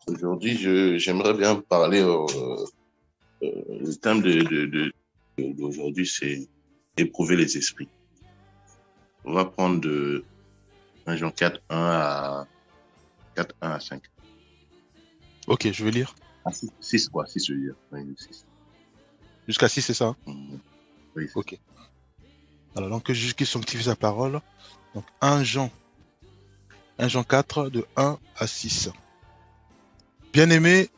Aujourd'hui, j'aimerais bien parler. Le thème d'aujourd'hui, c'est éprouver les esprits. On va prendre de 1 Jean 4, 1 à 4, 1 à 5. Ok, je vais lire. Ah, 6 quoi, 6 je veux dire. Oui, 6. Jusqu'à 6, c'est ça, hein? Oui, c'est ça. Ok. Alors, donc, Jésus qui sanctifie sa parole. Donc, 1 Jean 4, de 1 à 6. Bien-aimés,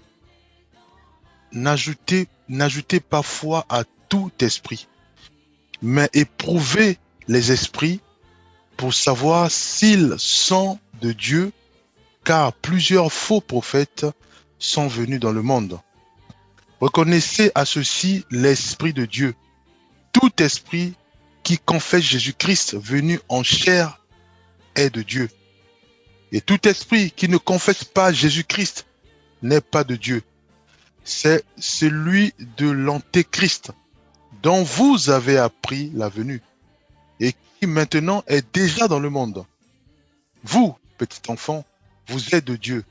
n'ajoutez pas foi à tout esprit, mais éprouvez les esprits pour savoir s'ils sont de Dieu, car plusieurs faux prophètes sont venus dans le monde. Reconnaissez à ceci l'Esprit de Dieu. Tout esprit qui confesse Jésus-Christ venu en chair est de Dieu. Et tout esprit qui ne confesse pas Jésus-Christ n'est pas de Dieu. C'est celui de l'Antéchrist dont vous avez appris la venue et qui maintenant est déjà dans le monde. Vous, petit enfant, vous êtes de Dieu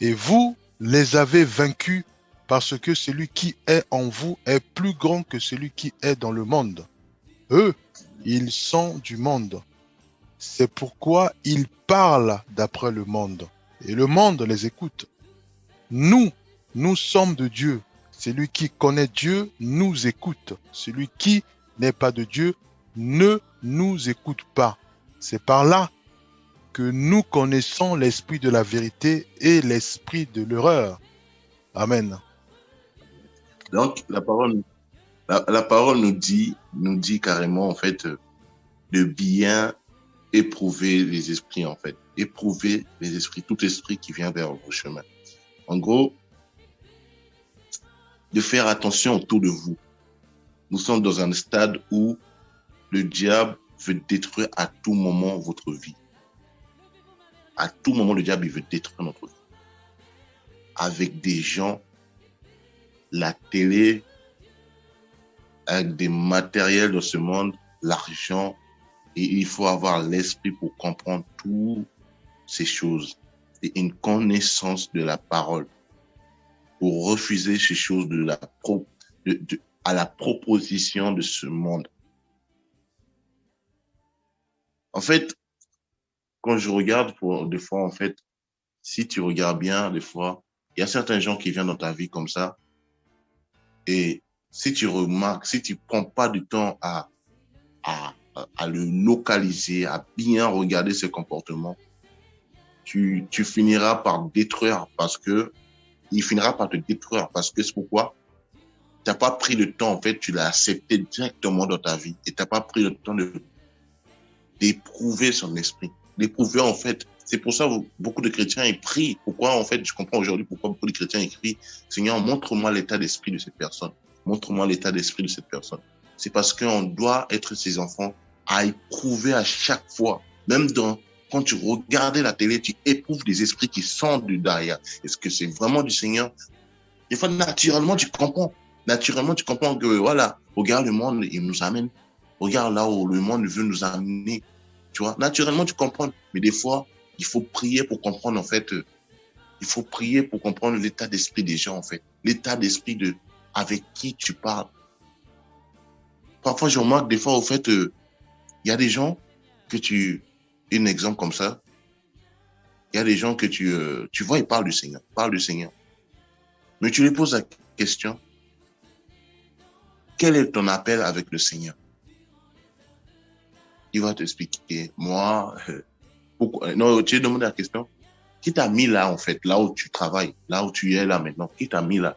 et vous les avez vaincus parce que celui qui est en vous est plus grand que celui qui est dans le monde. Eux, ils sont du monde. C'est pourquoi ils parlent d'après le monde et le monde les écoute. Nous, nous sommes de Dieu. Celui qui connaît Dieu nous écoute. Celui qui n'est pas de Dieu ne nous écoute pas. C'est par là que nous connaissons l'esprit de la vérité et l'esprit de l'erreur. Amen. Donc, la parole nous dit carrément, en fait, de bien éprouver les esprits, en fait. Éprouver les esprits, tout esprit qui vient vers vos chemins. En gros, de faire attention autour de vous. Nous sommes dans un stade où le diable veut détruire à tout moment votre vie. À tout moment, le diable il veut détruire notre vie. Avec des gens, la télé, avec des matériels dans ce monde, l'argent, et il faut avoir l'esprit pour comprendre toutes ces choses et une connaissance de la parole pour refuser ces choses à la proposition de ce monde. En fait, quand je regarde, des fois, en fait, si tu regardes bien, des fois, il y a certains gens qui viennent dans ta vie comme ça. Et si tu remarques, si tu prends pas du temps à le localiser, à bien regarder ses comportements, tu finiras par détruire il finira par te détruire parce que c'est pourquoi tu n'as pas pris le temps, en fait, tu l'as accepté directement dans ta vie et tu n'as pas pris le temps d'éprouver son esprit. D'éprouver, en fait, c'est pour ça que beaucoup de chrétiens ils prient. Pourquoi, en fait, je comprends aujourd'hui pourquoi beaucoup de chrétiens écrivent Seigneur, montre-moi l'état d'esprit de cette personne. Montre-moi l'état d'esprit de cette personne. C'est parce qu'on doit être ses enfants à éprouver à chaque fois. Même quand tu regardais la télé, tu éprouves des esprits qui sont de derrière. Est-ce que c'est vraiment du Seigneur? Des fois, naturellement, tu comprends. Naturellement, tu comprends que, voilà, regarde le monde, il nous amène. Regarde là où le monde veut nous amener. Tu vois, naturellement, tu comprends. Mais des fois, il faut prier pour comprendre, en fait, il faut prier pour comprendre l'état d'esprit des gens, en fait. L'état d'esprit avec qui tu parles. Parfois, je remarque, des fois, au fait, il y a des gens un exemple comme ça, il y a des gens que tu vois, ils parlent du Seigneur. Mais tu lui poses la question, quel est ton appel avec le Seigneur? Il va t'expliquer, moi, pourquoi, non, tu lui demandes la question, qui t'a mis là, en fait, là où tu travailles, là où tu es là maintenant, qui t'a mis là?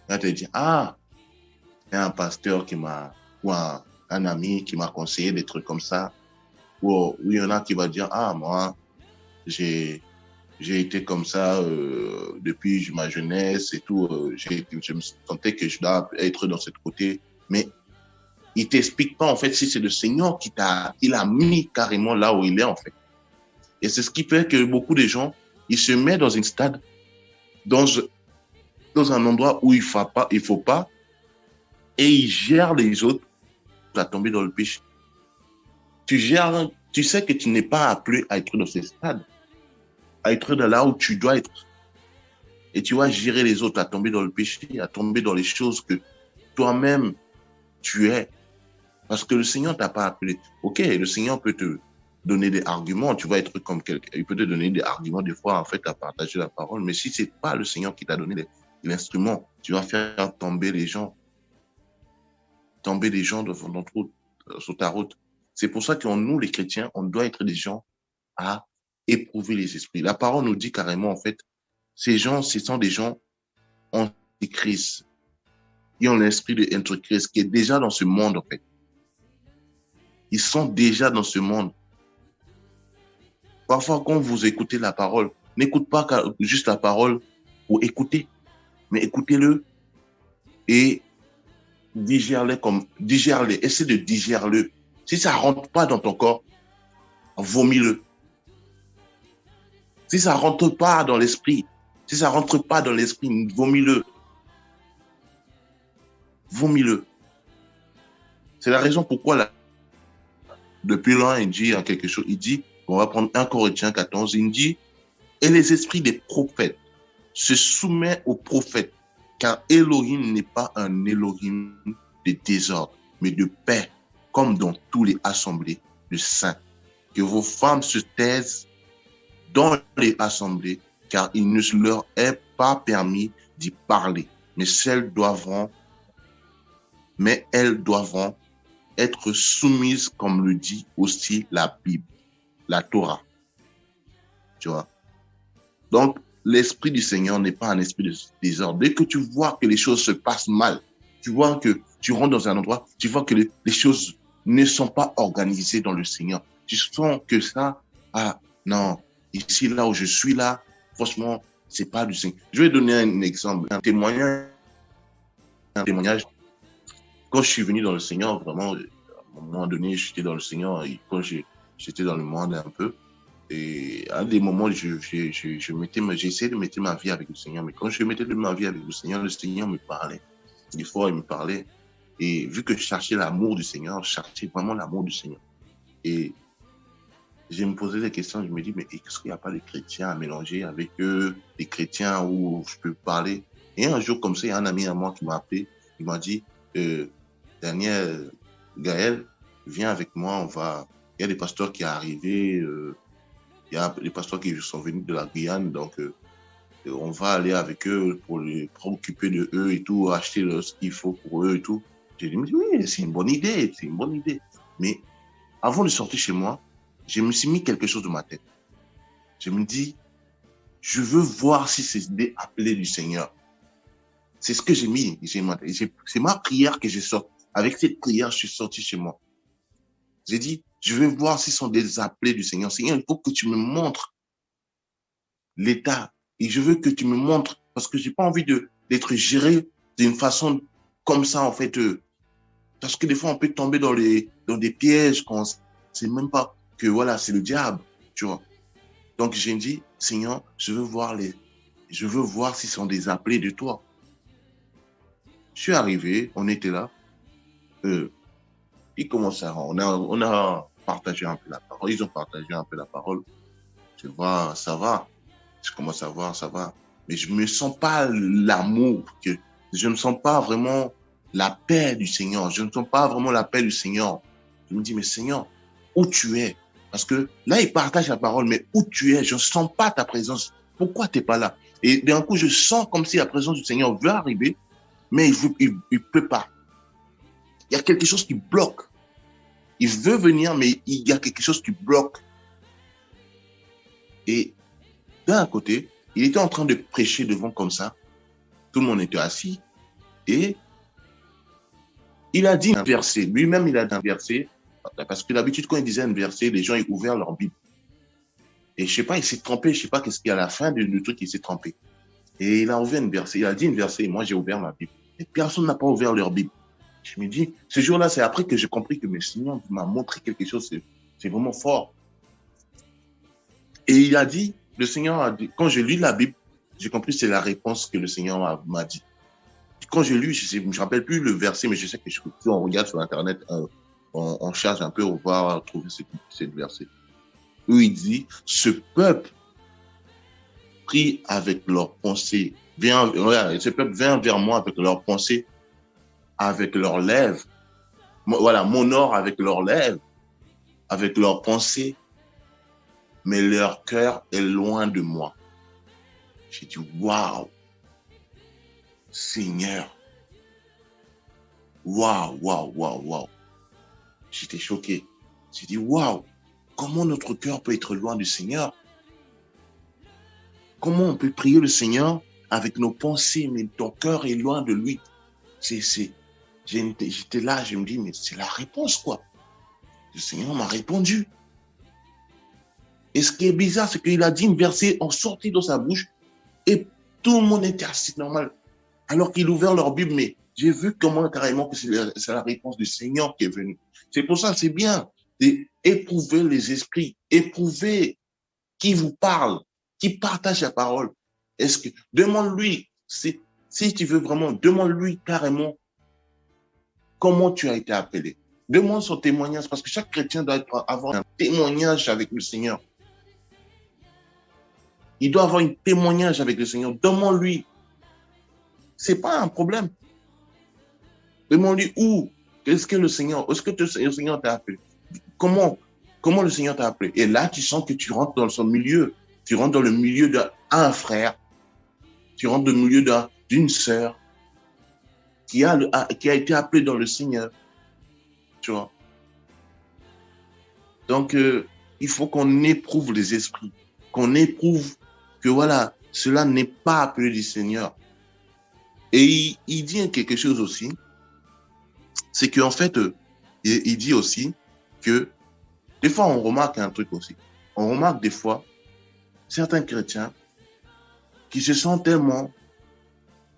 Il va te dire, ah, il y a un pasteur ou un ami qui m'a conseillé des trucs comme ça. Ou il y en a qui va dire, ah, moi, j'ai été comme ça depuis ma jeunesse et tout. Je me sentais que je dois être dans ce côté. Mais il t'explique pas, en fait, si c'est le Seigneur il a mis carrément là où il est, en fait. Et c'est ce qui fait que beaucoup de gens, ils se mettent dans une stade, dans, dans un endroit où il faut pas, et ils gèrent les autres à tomber dans le péché. Tu sais que tu n'es pas appelé à être dans ce stade, à être là où tu dois être. Et tu vas gérer les autres à tomber dans le péché, à tomber dans les choses que toi-même tu es. Parce que le Seigneur t'a pas appelé. Ok, le Seigneur peut te donner des arguments, tu vas être comme quelqu'un. Il peut te donner des arguments des fois, en fait, à partager la parole. Mais si c'est pas le Seigneur qui t'a donné l'instrument, tu vas faire tomber les gens sur ta route. C'est pour ça que nous, les chrétiens, on doit être des gens à éprouver les esprits. La parole nous dit carrément, en fait, ces gens, ce sont des gens antichrist. Ils ont l'esprit de Antichrist qui est déjà dans ce monde, en fait. Ils sont déjà dans ce monde. Parfois, quand vous écoutez la parole, n'écoute pas juste la parole pour écouter, mais écoutez-le et digère-le, essaie de digérer-le. Si ça rentre pas dans ton corps, vomis-le. Si ça rentre pas dans l'esprit, vomis-le. Vomis-le. C'est la raison pourquoi depuis loin, il dit quelque chose. Il dit, on va prendre 1 Corinthiens 14, il dit, et les esprits des prophètes se soumettent aux prophètes, car Elohim n'est pas un Elohim de désordre, mais de paix, comme dans tous les assemblées de saints. Que vos femmes se taisent dans les assemblées, car il ne leur est pas permis d'y parler, mais elles doivent être soumises, comme le dit aussi la Bible, la Torah. Tu vois? Donc, l'esprit du Seigneur n'est pas un esprit de désordre. Dès que tu vois que les choses se passent mal, tu vois que tu rentres dans un endroit, tu vois que les choses ne sont pas organisées dans le Seigneur. Tu sens que ça, non, ici, là où je suis là, franchement, c'est pas du Seigneur. Je vais donner un exemple, un témoignage. Quand je suis venu dans le Seigneur, vraiment, à un moment donné, j'étais dans le Seigneur, et quand j'étais dans le monde un peu, et à des moments, j'ai essayé de mettre ma vie avec le Seigneur, mais quand je mettais ma vie avec le Seigneur me parlait. Des fois, il me parlait. Et vu que je cherchais l'amour du Seigneur, je cherchais vraiment l'amour du Seigneur. Et je me posais des questions, je me dis, mais est-ce qu'il n'y a pas des chrétiens à mélanger avec eux, des chrétiens où je peux parler? Et un jour, comme ça, il y a un ami à moi qui m'a appelé, il m'a dit, Daniel, Gaël, viens avec moi, il y a des pasteurs qui sont arrivés, il y a des pasteurs qui sont venus de la Guyane, donc on va aller avec eux pour les préoccuper de eux et tout, acheter ce qu'il faut pour eux et tout. J'ai dit, oui, c'est une bonne idée. Mais avant de sortir chez moi, je me suis mis quelque chose dans ma tête. Je me dis, je veux voir si c'est des appelés du Seigneur. C'est ce que j'ai mis. C'est ma prière que j'ai sorti. Avec cette prière, je suis sorti chez moi. J'ai dit, je veux voir si ce sont des appelés du Seigneur. Seigneur, il faut que tu me montres l'état. Et je veux que tu me montres, parce que j'ai pas envie d'être géré d'une façon comme ça, en fait. Parce que des fois, on peut tomber dans des pièges qu'on ne sait même pas que voilà, c'est le diable, tu vois. Donc, j'ai dit, Seigneur, je veux voir si ce sont des appelés de toi. Je suis arrivé, on était là. Ils commencent on a partagé un peu la parole. Ils ont partagé un peu la parole. Je vois, ça va. Je commence à voir, ça va. Mais je me sens pas l'amour, je ne sens pas vraiment la paix du Seigneur. Je ne sens pas vraiment la paix du Seigneur. Je me dis, mais Seigneur, où tu es? Parce que là, il partage la parole, mais où tu es? Je ne sens pas ta présence. Pourquoi tu n'es pas là? Et d'un coup, je sens comme si la présence du Seigneur veut arriver, mais il ne peut pas. Il y a quelque chose qui bloque. Il veut venir, mais il y a quelque chose qui bloque. Et d'un côté, il était en train de prêcher devant comme ça. Tout le monde était assis. Et il a dit un verset. Lui-même, il a dit un verset. Parce que d'habitude, quand il disait un verset, les gens ils ouvert leur Bible. Et je sais pas, il s'est trompé. Je sais pas qu'est-ce qu'il y a à la fin du truc, il s'est trompé. Et il a ouvert un verset. Il a dit un verset. Et moi, j'ai ouvert ma Bible. Et personne n'a pas ouvert leur Bible. Je me dis, ce jour-là, c'est après que j'ai compris que le Seigneur m'a montré quelque chose. C'est vraiment fort. Et il a dit, le Seigneur a dit, quand je lis la Bible, j'ai compris que c'est la réponse que le Seigneur m'a dit. Quand j'ai lu, je ne me rappelle plus le verset, mais je sais que si on regarde sur Internet, on cherche un peu, on va trouver ce verset. Où il dit, ce peuple prie avec leurs pensées. Ce peuple vient vers moi avec leurs pensées, avec leurs lèvres. Voilà, m'honore avec leurs lèvres, avec leurs pensées, mais leur cœur est loin de moi. J'ai dit, waouh, Seigneur, waouh, waouh, waouh, waouh. J'étais choqué. J'ai dit, waouh, comment notre cœur peut être loin du Seigneur? Comment on peut prier le Seigneur avec nos pensées, mais ton cœur est loin de lui? J'étais là, je me dis, mais c'est la réponse, quoi. Le Seigneur m'a répondu. Et ce qui est bizarre, c'est qu'il a dit une verset en sortie de sa bouche et tout le monde était assis normal. Alors qu'il ouvert leur Bible, mais j'ai vu comment carrément que c'est la réponse du Seigneur qui est venue. C'est pour ça, c'est bien d'éprouver les esprits, éprouver qui vous parle, qui partage la parole. Est-ce que, demande-lui, si tu veux vraiment, demande-lui carrément comment tu as été appelé. Demande son témoignage, parce que chaque chrétien doit avoir un témoignage avec le Seigneur. Il doit avoir un témoignage avec le Seigneur. Demande-lui. C'est pas un problème. Demande-lui où. Est-ce que le Seigneur t'a appelé? Comment le Seigneur t'a appelé? Et là, tu sens que tu rentres dans son milieu. Tu rentres dans le milieu d'un frère. Tu rentres dans le milieu d'une sœur qui a été appelée dans le Seigneur. Tu vois? Donc, il faut qu'on éprouve les esprits. Qu'on éprouve que voilà, cela n'est pas appelé du Seigneur. Et il dit quelque chose aussi. C'est qu'en fait, il dit aussi que des fois, on remarque un truc aussi. On remarque des fois certains chrétiens qui se sentent tellement,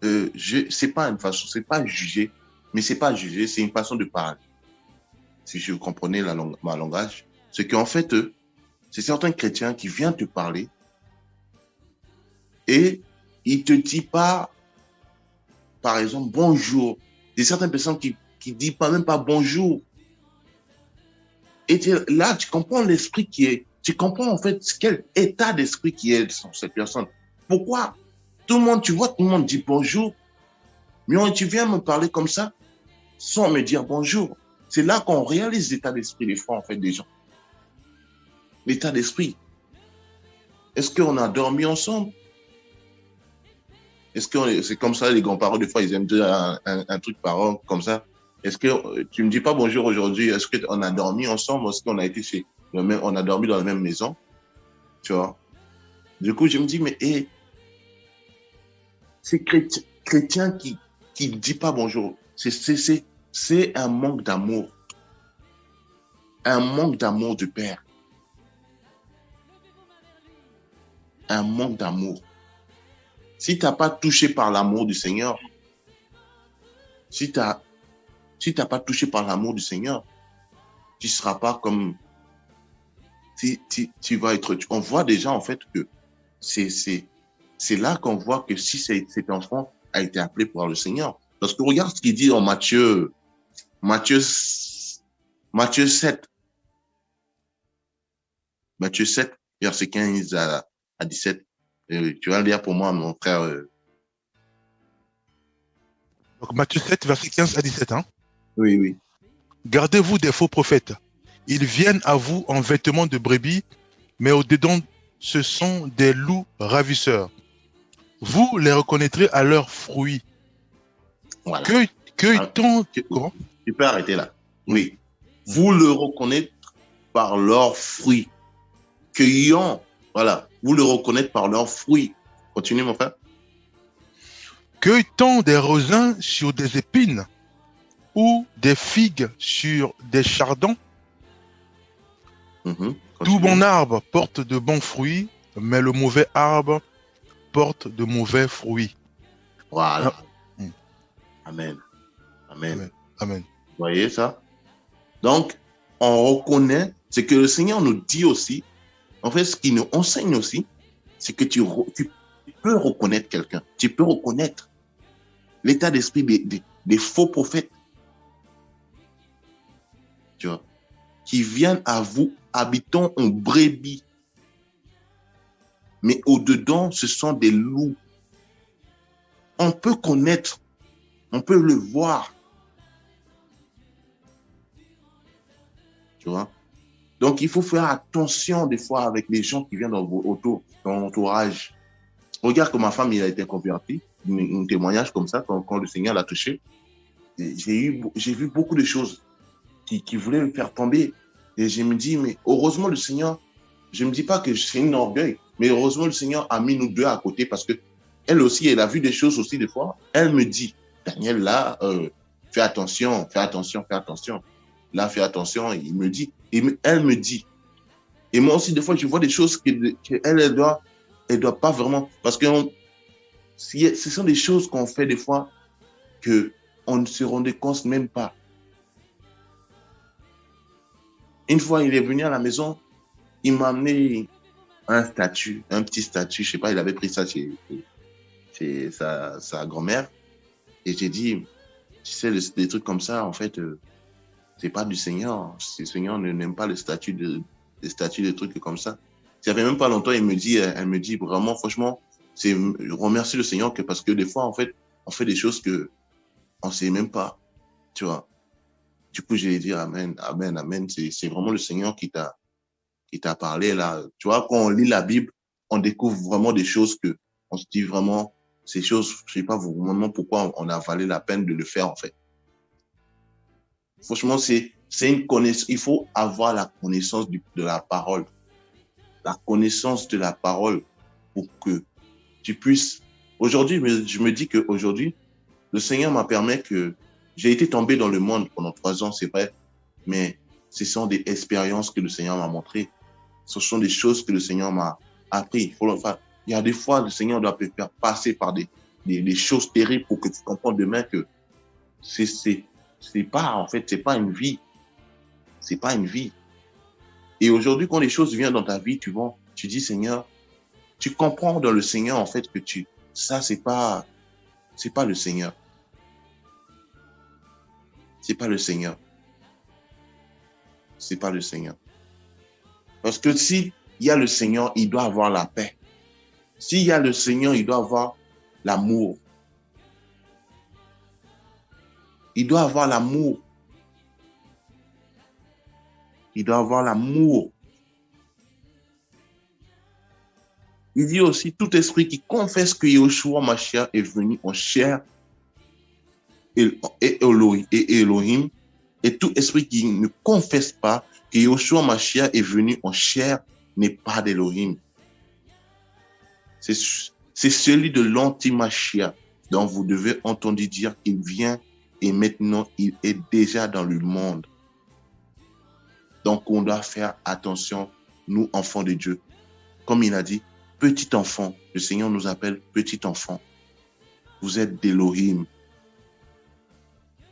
c'est pas une façon, c'est pas juger, mais c'est pas juger, c'est une façon de parler. Si je comprenais ma langage, c'est qu'en fait, c'est certains chrétiens qui viennent te parler et ils te disent pas, par exemple, bonjour. Il y a certaines personnes qui disent même pas bonjour. Et là, tu comprends l'esprit tu comprends en fait quel état d'esprit qui est sur cette personne. Pourquoi tout le monde dit bonjour, mais tu viens me parler comme ça, sans me dire bonjour. C'est là qu'on réalise l'état d'esprit des fois, en fait, des gens. L'état d'esprit. Est-ce qu'on a dormi ensemble? Est-ce que c'est comme ça, les grands-parents, des fois, ils aiment dire un truc par an, comme ça? Est-ce que tu me dis pas bonjour aujourd'hui? Est-ce qu'on a dormi ensemble? Est-ce qu'on a été on a dormi dans la même maison? Tu vois? Du coup, je me dis, mais ces chrétiens qui ne disent pas bonjour, c'est un manque d'amour. Un manque d'amour du Père. Un manque d'amour. Si tu n'as pas touché par l'amour du Seigneur, si tu n'as pas touché par l'amour du Seigneur, tu ne seras pas comme... Tu vas être... On voit déjà en fait que c'est là qu'on voit que si cet enfant a été appelé par le Seigneur. Parce que regarde ce qu'il dit en Matthieu 7. Matthieu 7, verset 15 à 17. Tu vas le lire pour moi, mon frère. Donc Matthieu 7, verset 15 à 17. Hein? Oui, oui. Gardez-vous des faux prophètes. Ils viennent à vous en vêtements de brebis, mais au-dedans, ce sont des loups ravisseurs. Vous les reconnaîtrez à leurs fruits. Voilà. Cueille-t-on... Comment? Tu peux arrêter là. Oui. Vous le reconnaître par leurs fruits. Cueillons. Voilà. Vous le reconnaître par leurs fruits. Continue, mon frère. Cueille-t-on des raisins sur des épines ou des figues sur des chardons? Tout bon arbre porte de bons fruits, mais le mauvais arbre porte de mauvais fruits. Voilà. Amen. Amen. Amen. Amen. Vous voyez ça? Donc, on reconnaît ce que le Seigneur nous dit aussi. En fait, ce qu'il nous enseigne aussi, c'est que tu peux reconnaître quelqu'un. Tu peux reconnaître l'état d'esprit des faux prophètes. Tu vois? Qui viennent à vous, habitants en brebis. Mais au-dedans, ce sont des loups. On peut connaître, on peut le voir. Tu vois? Donc, il faut faire attention des fois avec les gens qui viennent dans l'entourage. Regarde comme ma femme, il a été converti. Un témoignage comme ça, quand le Seigneur l'a touché. J'ai vu beaucoup de choses qui voulaient me faire tomber. Et je me dis, mais heureusement le Seigneur, je ne me dis pas que c'est un orgueil, mais heureusement le Seigneur a mis nous deux à côté parce que elle aussi, elle a vu des choses aussi des fois. Elle me dit, Daniel, là, fais attention, fais attention, fais attention. Là, fais attention. Il me dit, elle me dit. Et moi aussi, des fois, je vois des choses qu'elle doit pas vraiment, parce que ce sont des choses qu'on fait des fois que on ne se rendait compte même pas. Une fois, il est venu à la maison, il m'a amené un petit statut, je sais pas, il avait pris ça chez sa grand-mère. Et j'ai dit, tu sais, des trucs comme ça, en fait, c'est pas du Seigneur. Le Seigneur n'aime pas les statues des trucs comme ça. Ça fait même pas longtemps, elle me dit vraiment, franchement, je remercie le Seigneur parce que des fois, en fait, on fait des choses que on sait même pas, tu vois. Du coup, j'ai dit amen, amen, amen. C'est vraiment le Seigneur qui t'a parlé là. Tu vois, quand on lit la Bible, on découvre vraiment des choses que on se dit vraiment, ces choses, je sais pas vraiment pourquoi on a valé la peine de le faire en fait. Franchement, c'est une connaissance. Il faut avoir la connaissance de la parole, la connaissance de la parole pour que tu puisses. Aujourd'hui, je me dis qu'aujourd'hui, le Seigneur m'a permis que j'ai été tombé dans le monde pendant 3 ans, c'est vrai, mais ce sont des expériences que le Seigneur m'a montrées. Ce sont des choses que le Seigneur m'a appris. Il y a des fois, le Seigneur doit te faire passer par des choses terribles pour que tu comprennes demain que c'est pas, en fait, c'est pas une vie. C'est pas une vie. Et aujourd'hui, quand les choses viennent dans ta vie, tu dis, Seigneur, tu comprends dans le Seigneur, en fait, que ça, c'est pas le Seigneur. C'est pas le Seigneur. C'est pas le Seigneur. Parce que s'il y a le Seigneur, il doit avoir la paix. S'il y a le Seigneur, il doit avoir l'amour. Il doit avoir l'amour. Il doit avoir l'amour. Il dit aussi, tout esprit qui confesse que Yeshua Mashiach est venu en chair et Elohim, et tout esprit qui ne confesse pas que Yeshua Mashiach est venu en chair n'est pas d'Elohim. C'est celui de l'anti-Mashiach dont vous devez entendre dire qu'il vient et maintenant il est déjà dans le monde. Donc on doit faire attention, nous enfants de Dieu. Comme il a dit, petit enfant, le Seigneur nous appelle petit enfant. Vous êtes d'Elohim.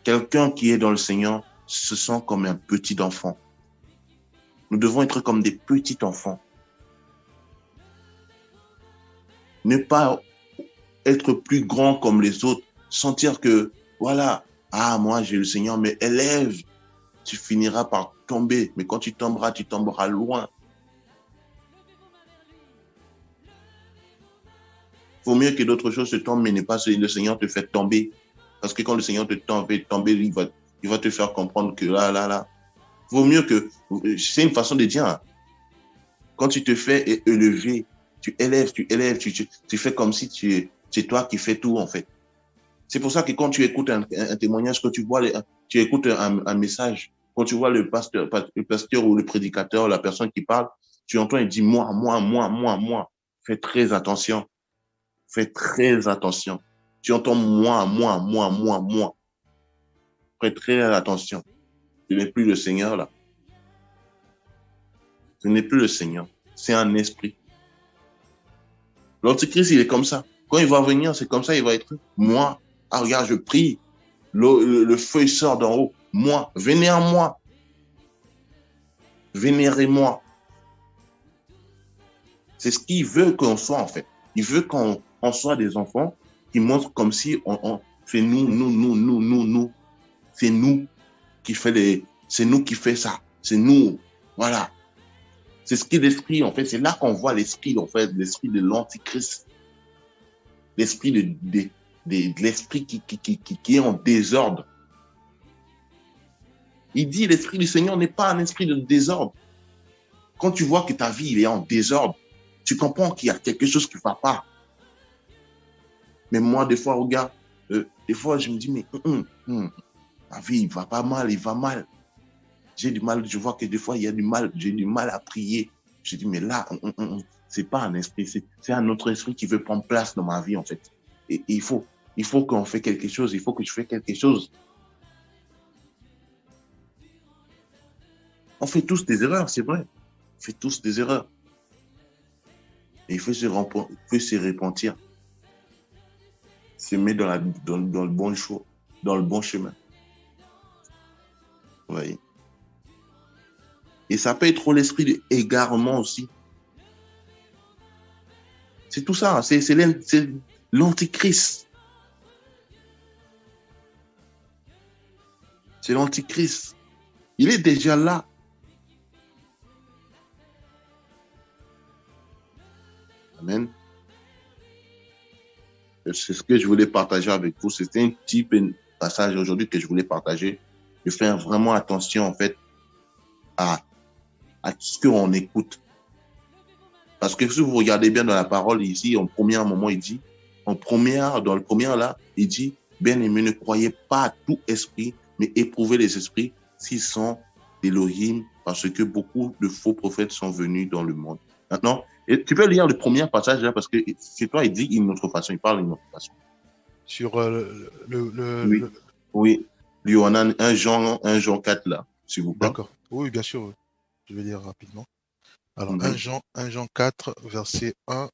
Quelqu'un qui est dans le Seigneur se sent comme un petit enfant. Nous devons être comme des petits enfants. Ne pas être plus grand comme les autres. Sentir que, voilà, moi j'ai le Seigneur, mais élève, tu finiras par tomber. Mais quand tu tomberas loin. Vaut mieux que d'autres choses te tombent, mais n'est pas le Seigneur te fait tomber. Parce que quand le Seigneur te fait tomber, il va te faire comprendre que là. Vaut mieux que, c'est une façon de dire, hein. Quand tu te fais élever, tu élèves, tu fais comme si c'est toi qui fais tout en fait. C'est pour ça que quand tu écoutes un témoignage, quand tu écoutes un message, quand tu vois le pasteur ou le prédicateur, la personne qui parle, tu entends, il dit moi. Fais très attention. Fais très attention. Tu entends moi. Fais très attention. Ce n'est plus le Seigneur là. Ce n'est plus le Seigneur. C'est un esprit. L'Antichrist, il est comme ça. Quand il va venir, c'est comme ça, il va être moi. Ah, regarde, je prie. Le feu sort d'en haut. Moi, venez à moi. Vénérez-moi. C'est ce qu'il veut qu'on soit en fait. Il veut qu'on soit des enfants qui montrent comme si c'est nous. C'est nous qui fait ça. C'est nous. Voilà. C'est ce qui est l'esprit, en fait. C'est là qu'on voit l'esprit, en fait, l'esprit de l'antichrist. L'esprit de l'esprit qui est en désordre. Il dit, l'esprit du Seigneur n'est pas un esprit de désordre. Quand tu vois que ta vie, il est en désordre, tu comprends qu'il y a quelque chose qui ne va pas. Mais moi, des fois, regarde, des fois, je me dis, mais ma vie, il va pas mal, il va mal. J'ai du mal, je vois que des fois, il y a du mal, j'ai du mal à prier. Je dis, mais là, c'est pas un esprit, c'est un autre esprit qui veut prendre place dans ma vie, en fait. Et il faut qu'on fasse quelque chose, il faut que je fasse quelque chose. On fait tous des erreurs, c'est vrai. On fait tous des erreurs. Et il faut se repentir. Se mettre dans le bon choix, dans le bon chemin. Vous voyez. Et ça peut être l'esprit d'égarement aussi. C'est tout ça, c'est l'antichrist. C'est l'antichrist. Il est déjà là. Amen. C'est ce que je voulais partager avec vous. C'était un petit passage aujourd'hui que je voulais partager. De faire vraiment attention, en fait, à ce qu'on écoute. Parce que si vous regardez bien dans la parole ici, en premier moment, il dit, dans le premier là, il dit, bien-aimés, ne croyez pas à tout esprit, mais éprouvez les esprits s'ils sont d'Élohim, parce que beaucoup de faux prophètes sont venus dans le monde. Maintenant, et tu peux lire le premier passage là, parce que c'est toi, il dit une autre façon, il parle d'une autre façon. Sur oui. Oui. Lui, on a un Jean 4 là, s'il vous plaît. D'accord. Oui, bien sûr. Je vais lire rapidement. Alors, 1 Jean 4, verset 1.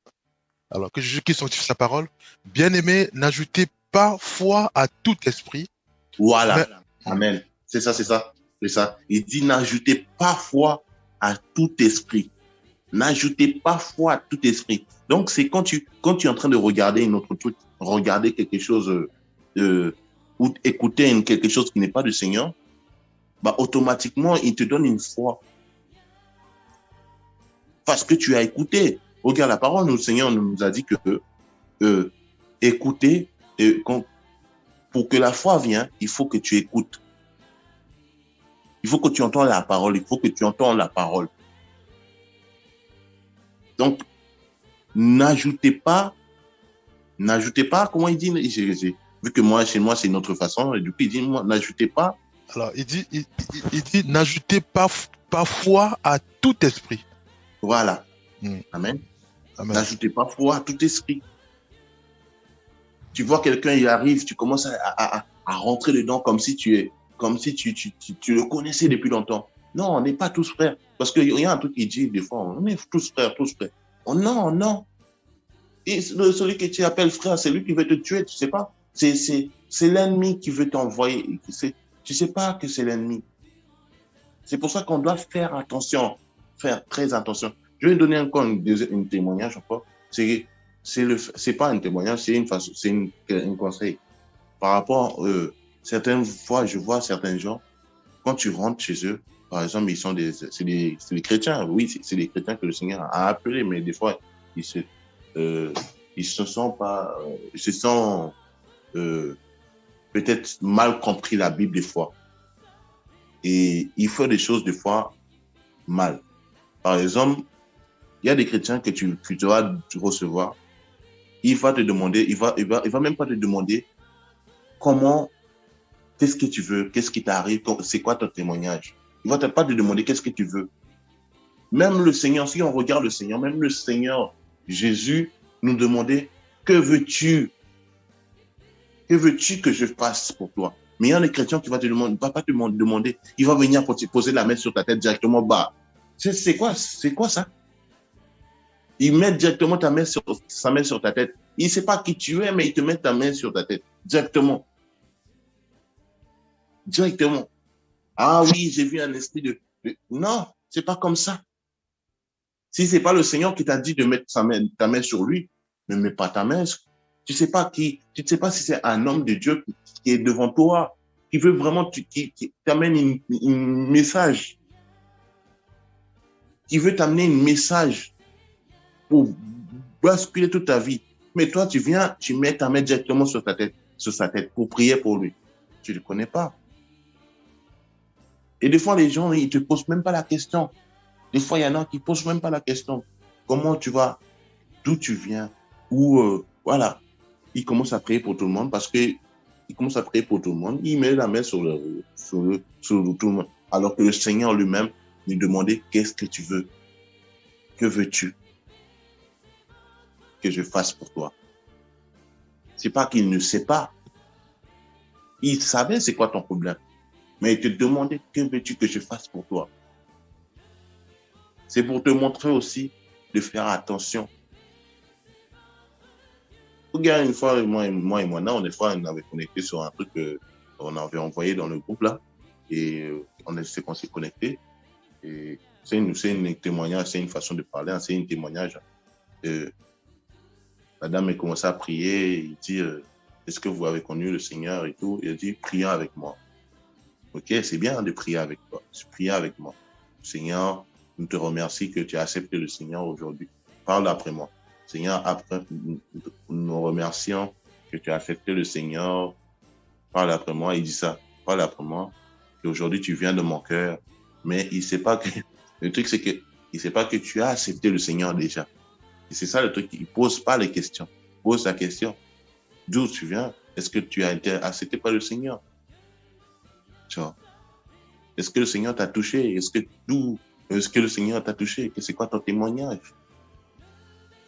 Alors, que Jésus qui sanctifie sa parole. Bien-aimé, n'ajoutez pas foi à tout esprit. Voilà. Mais... Amen. C'est ça. Il dit, n'ajoutez pas foi à tout esprit. N'ajoutez pas foi à tout esprit. Donc, c'est quand tu es en train de regarder une autre truc, regarder quelque chose ou écouter quelque chose qui n'est pas du Seigneur, bah, automatiquement, il te donne une foi. Parce que tu as écouté. Regarde la parole, le Seigneur nous a dit que écouter, pour que la foi vienne, il faut que tu écoutes. Il faut que tu entends la parole. Donc, n'ajoutez pas, comment il dit, vu que chez moi, c'est une autre façon, et du coup, il dit, n'ajoutez pas. Alors, il dit, n'ajoutez pas foi à tout esprit. Voilà. Amen. N'ajoutez pas foi à tout esprit. Tu vois quelqu'un, il arrive, tu commences à rentrer dedans comme si tu le connaissais depuis longtemps. Non, on n'est pas tous frères. Parce qu'il y a un truc qui dit des fois, on est tous frères. Oh non. Et celui que tu appelles frère, c'est lui qui veut te tuer, tu sais pas. C'est l'ennemi qui veut t'envoyer. Tu sais pas que c'est l'ennemi. C'est pour ça qu'on doit faire attention, faire très attention. Je vais donner encore un témoignage encore. C'est pas un témoignage, c'est un conseil. Par rapport, certaines fois, je vois certains gens, quand tu rentres chez eux, par exemple, c'est des chrétiens. Oui, c'est des chrétiens que le Seigneur a appelés, mais des fois, ils se sont peut-être mal compris la Bible des fois. Et ils font des choses des fois mal. Par exemple, il y a des chrétiens que tu vas recevoir. Il va te demander, il va même pas te demander qu'est-ce que tu veux, qu'est-ce qui t'arrive, c'est quoi ton témoignage. Il va pas te demander qu'est-ce que tu veux. Même le Seigneur, si on regarde le Seigneur, même le Seigneur Jésus nous demandait, que veux-tu? Que veux-tu que je fasse pour toi? Mais il y a des chrétiens qui va pas te demander, il va venir pour te poser la main sur ta tête directement bas. C'est quoi ça? Il met directement sa main sur ta tête. Il ne sait pas qui tu es, mais il te met ta main sur ta tête. Directement. Ah oui, j'ai vu un esprit de... Non, c'est pas comme ça. Si c'est pas le Seigneur qui t'a dit de mettre ta main sur lui, ne mets pas ta main. Tu sais pas si c'est un homme de Dieu qui est devant toi, qui veut vraiment, qui t'amène un message. qui veut t'amener un message pour basculer toute ta vie. Mais toi, tu viens, tu mets ta main directement sur sa tête pour prier pour lui. Tu ne le connais pas. Et des fois, les gens, ils ne te posent même pas la question. Des fois, il y en a qui ne posent même pas la question. Comment tu vas? D'où tu viens? Ou voilà. Ils commencent à prier pour tout le monde parce que il commence à prier pour tout le monde. Il met la main sur tout le monde. Alors que le Seigneur lui-même lui demandait, qu'est-ce que tu veux? Que veux-tu que je fasse pour toi? C'est pas qu'il ne sait pas. Il savait c'est quoi ton problème. Mais il te demandait, que veux-tu que je fasse pour toi? C'est pour te montrer aussi de faire attention. Regarde, une fois, moi et Moana, on avait connecté sur un truc qu'on avait envoyé dans le groupe là. Et on s'est connecté. Et c'est une témoignage, c'est une façon de parler, hein, c'est un témoignage. La dame a commencé à prier, il dit, est-ce que vous avez connu le Seigneur et tout? Il a dit, priez avec moi. Ok, c'est bien de prier avec toi. Priez avec moi. Seigneur, nous te remercions que tu as accepté le Seigneur aujourd'hui. Parle après moi. Seigneur, après, nous remercions que tu as accepté le Seigneur. Parle après moi. Il dit ça. Parle après moi. Et aujourd'hui, tu viens de mon cœur. Mais il sait pas que, le truc, c'est que, il sait pas que tu as accepté le Seigneur déjà. Et c'est ça le truc. Il pose pas les questions. Pose la question. D'où tu viens? Est-ce que tu as été accepté par le Seigneur? Tu vois? Est-ce que le Seigneur t'a touché? Est-ce que le Seigneur t'a touché? C'est quoi ton témoignage?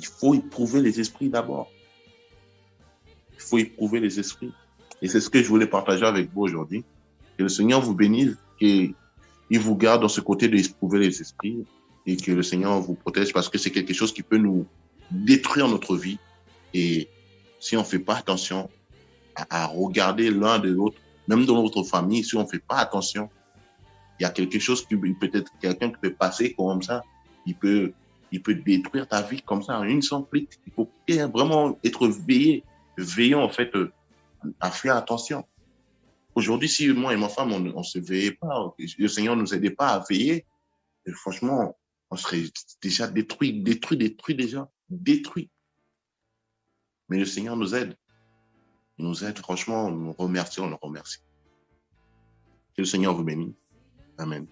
Il faut éprouver les esprits d'abord. Il faut éprouver les esprits. Et c'est ce que je voulais partager avec vous aujourd'hui. Que le Seigneur vous bénisse, qu'il vous garde dans ce côté d'éprouver les esprits et que le Seigneur vous protège parce que c'est quelque chose qui peut nous détruire notre vie. Et si on ne fait pas attention à regarder l'un de l'autre, même dans notre famille, si on ne fait pas attention, il y a quelque chose qui peut-être quelqu'un qui peut passer comme ça, il peut détruire ta vie comme ça en une seule clic. Il faut vraiment être veillant en fait à faire attention. Aujourd'hui, si moi et ma femme on se veillait pas, le Seigneur nous aidait pas à veiller, et franchement, on serait déjà détruit déjà, détruit. Mais le Seigneur nous aide. Il nous aide, franchement, on nous remercie. Que le Seigneur vous bénisse. Amen.